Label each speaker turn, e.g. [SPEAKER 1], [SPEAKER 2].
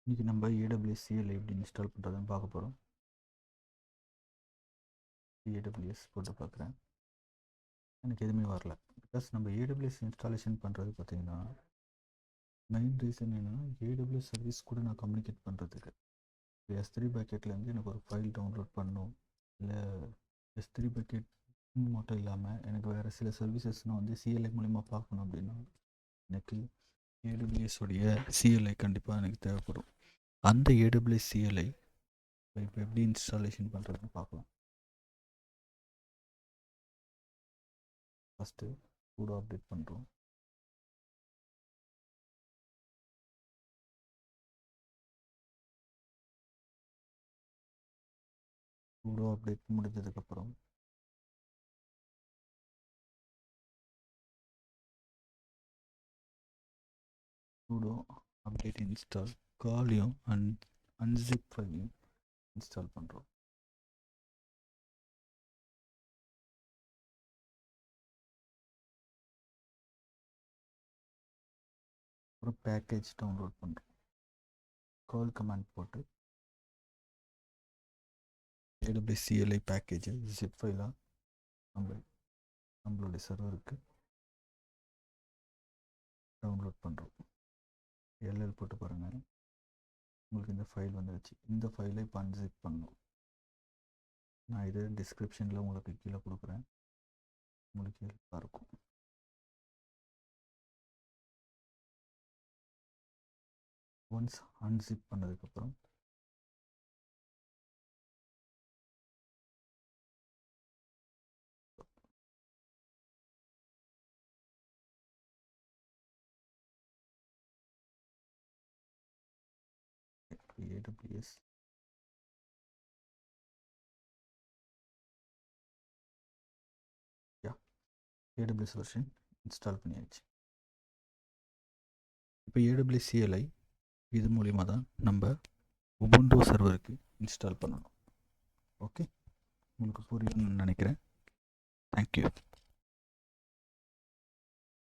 [SPEAKER 1] இன்றைக்கி நம்ம AWS CLI எப்படி இன்ஸ்டால் பண்ணுறதுன்னு பார்க்க போகிறோம். AWS போட்டு பார்க்குறேன், எனக்கு எதுவுமே வரல. பிகாஸ் நம்ம AWS இன்ஸ்டாலேஷன் பண்ணுறது பார்த்திங்கன்னா மெயின் ரீசன் என்னென்னா AWS சர்வீஸ் கூட நான் கம்யூனிகேட் பண்ணுறதுக்கு S3 பக்கெட்லேருந்து எனக்கு ஒரு ஃபைல் டவுன்லோட் பண்ணணும், இல்லை S3 பக்கெட் மட்டும் இல்லாமல் எனக்கு வேறு சில சர்வீசஸ் நான் வந்து CLI மூலிமா பார்க்கணும் அப்படின்னா எனக்கு AWS உடைய CLI கண்டிப்பாக எனக்கு தேவைப்படும். அந்த AWS CLI இப்போ எப்படி இன்ஸ்டாலேஷன் பண்ணுறதுன்னு பார்க்கலாம். ஃபஸ்ட்டு sudo அப்டேட் பண்ணுறோம். sudo அப்டேட் முடிஞ்சதுக்கப்புறம் sudo அப்டேட் இன்ஸ்டால் காலையும் unzip ஃபைலையும் இன்ஸ்டால் பண்ணுறோம். அப்புறம் பேக்கேஜ் டவுன்லோட் பண்ணுறோம். கால் கமாண்ட் போட்டு AWS CLI பேக்கேஜை ஜிப் ஃபைலாக நம்மளுடைய சர்வருக்கு டவுன்லோட் பண்ணுறோம். LL போட்டு பாருங்கள், உங்களுக்கு இந்த ஃபைல் வந்துடுச்சு. இந்த ஃபைலை இப்போ அன்சிப் பண்ணணும். நான் இது டிஸ்கிரிப்ஷனில் உங்களுக்கு கீழே கொடுக்குறேன், உங்களுக்கு ஹெல்ப்பாக இருக்கும். ஒன்ஸ் அன்சிப் பண்ணதுக்கப்புறம் AWS AWS வெர்ஷன் இன்ஸ்டால் பண்ணியாச்சு. இப்போ AWS CLI இது மூலிமா தான் நம்ம உபுண்டு சர்வருக்கு இன்ஸ்டால் பண்ணணும். ஓகே, உங்களுக்கு புரியும்னு நினைக்கிறேன். தேங்க்யூ.